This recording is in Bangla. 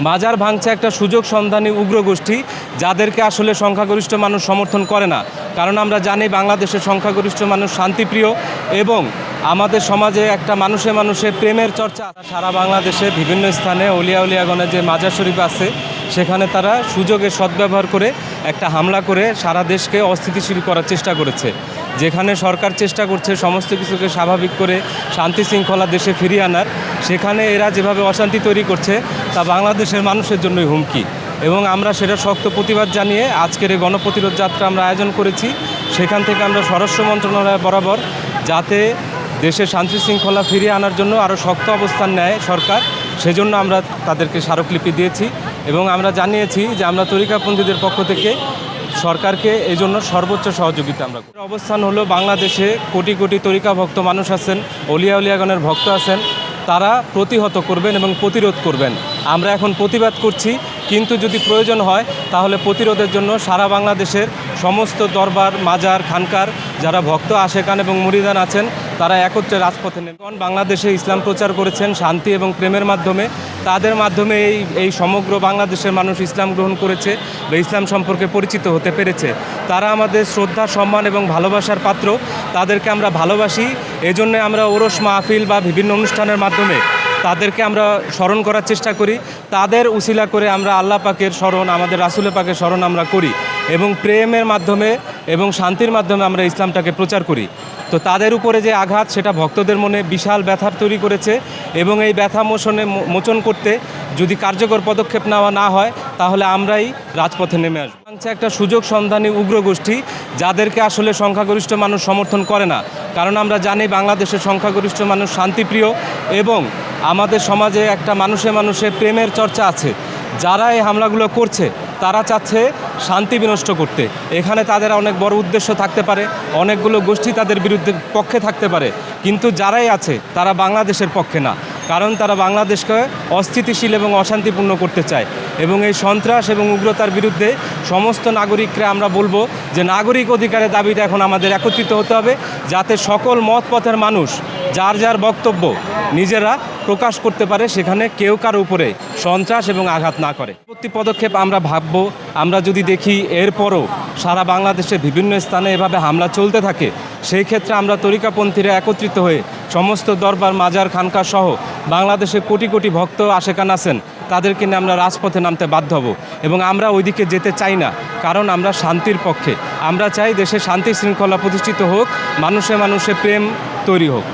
মাজার ভাঙছে একটা সুযোগ সন্ধানী উগ্র গোষ্ঠী, যাদেরকে আসলে সংখ্যাগরিষ্ঠ মানুষ সমর্থন করে না। কারণ আমরা জানি বাংলাদেশের সংখ্যাগরিষ্ঠ মানুষ শান্তিপ্রিয় এবং আমাদের সমাজে একটা মানুষে মানুষে প্রেমের চর্চা সারা বাংলাদেশে বিভিন্ন স্থানে উলিয়াগণের যে মাজার শরীফ আছে সেখানে তারা সুযোগের সদ্ব্যবহার করে একটা হামলা করে সারা দেশকে অস্থিতিশীল করার চেষ্টা করেছে। যেখানে সরকার চেষ্টা করছে সমস্ত কিছুকে স্বাভাবিক করে শান্তি শৃঙ্খলা দেশে ফিরিয়ে আনার, সেখানে এরা যেভাবে অশান্তি তৈরি করছে তা বাংলাদেশের মানুষের জন্যই হুমকি। এবং আমরা সেটা শক্ত প্রতিবাদ জানিয়ে আজকের এই গণপ্রতিরোধ যাত্রা আমরা আয়োজন করেছি। সেখান থেকে আমরা স্বরাষ্ট্র মন্ত্রণালয় বরাবর যাতে দেশে শান্তি শৃঙ্খলা ফিরিয়ে আনার জন্য আরও শক্ত অবস্থান নেয় সরকার, সেজন্য আমরা তাদেরকে স্মারকলিপি দিয়েছি এবং আমরা জানিয়েছি যে আমরা তরিকাপন্থীদের পক্ষ থেকে সরকারকে এই জন্য সর্বোচ্চ সহযোগিতা আমরা করি। অবস্থান হলো বাংলাদেশে কোটি কোটি তরিকা ভক্ত মানুষ আছেন, উলিয়াগণের ভক্ত আছেন, তারা প্রতিহত করবেন এবং প্রতিরোধ করবেন। আমরা এখন প্রতিবাদ করছি, কিন্তু যদি প্রয়োজন হয় তাহলে প্রতিরোধের জন্য সারা বাংলাদেশের সমস্ত দরবার, মাজার, খানকার যারা ভক্ত আশেকান এবং মুরিদান আছেন তারা একত্রে রাজপথে নেমে বাংলাদেশে ইসলাম প্রচার করেছেন শান্তি এবং প্রেমের মাধ্যমে। তাদের মাধ্যমে এই সমগ্র বাংলাদেশের মানুষ ইসলাম গ্রহণ করেছে বা ইসলাম সম্পর্কে পরিচিত হতে পেরেছে। তারা আমাদের শ্রদ্ধা, সম্মান এবং ভালোবাসার পাত্র, তাদেরকে আমরা ভালোবাসি। এজন্য আমরা ওরস মাহফিল বা বিভিন্ন অনুষ্ঠানের মাধ্যমে তাদেরকে আমরা স্মরণ করার চেষ্টা করি। তাদের উসিলা করে আমরা আল্লাহ পাকের স্মরণ, আমাদের রাসূল পাকের স্মরণ আমরা করি এবং প্রেমের মাধ্যমে এবং শান্তির মাধ্যমে আমরা ইসলামটাকে প্রচার করি। তো তাদের উপরে যে আঘাত সেটা ভক্তদের মনে বিশাল ব্যথার তৈরি করেছে এবং এই ব্যথা মোচন করতে যদি কার্যকর পদক্ষেপ নেওয়া না হয় তাহলে আমরাই রাজপথে নেমে আসবো। একটা সুযোগ সন্ধানী উগ্র গোষ্ঠী, যাদেরকে আসলে সংখ্যাগরিষ্ঠ মানুষ সমর্থন করে না। কারণ আমরা জানি বাংলাদেশের সংখ্যাগরিষ্ঠ মানুষ শান্তিপ্রিয় এবং আমাদের সমাজে একটা মানুষে মানুষে প্রেমের চর্চা আছে। যারা এই হামলাগুলো করছে তারা চাচ্ছে শান্তি বিনষ্ট করতে। এখানে তাদের অনেক বড় উদ্দেশ্য থাকতে পারে, অনেকগুলো গোষ্ঠী তাদের বিরুদ্ধে পক্ষে থাকতে পারে, কিন্তু যারাই আছে তারা বাংলাদেশের পক্ষে না। কারণ তারা বাংলাদেশকে অস্থিতিশীল এবং অশান্তিপূর্ণ করতে চায় এবং এই সন্ত্রাস এবং উগ্রতার বিরুদ্ধে সমস্ত নাগরিককে আমরা বলবো যে নাগরিক অধিকারের দাবিতে এখন আমাদের একত্রিত হতে হবে, যাতে সকল মত পথের মানুষ যার যার বক্তব্য নিজেরা প্রকাশ করতে পারে, সেখানে কেউ কারো উপরে সন্ত্রাস এবং আঘাত না করে। পরবর্তী পদক্ষেপ আমরা ভাববো। আমরা যদি দেখি এরপরও সারা বাংলাদেশের বিভিন্ন স্থানে এভাবে হামলা চলতে থাকে, সেই ক্ষেত্রে আমরা তরিকাপন্থীরা একত্রিত হয়ে সমস্ত দরবার, মাজার, খানকা সহ বাংলাদেশে কোটি কোটি ভক্ত আশেকান আছেন, তাদেরকে নিয়ে আমরা রাজপথে নামতে বাধ্য হব এবং আমরা ওইদিকে যেতে চাই না। কারণ আমরা শান্তির পক্ষে। আমরা চাই দেশে শান্তি শৃঙ্খলা প্রতিষ্ঠিত হোক, মানুষে মানুষে প্রেম তৈরি হোক।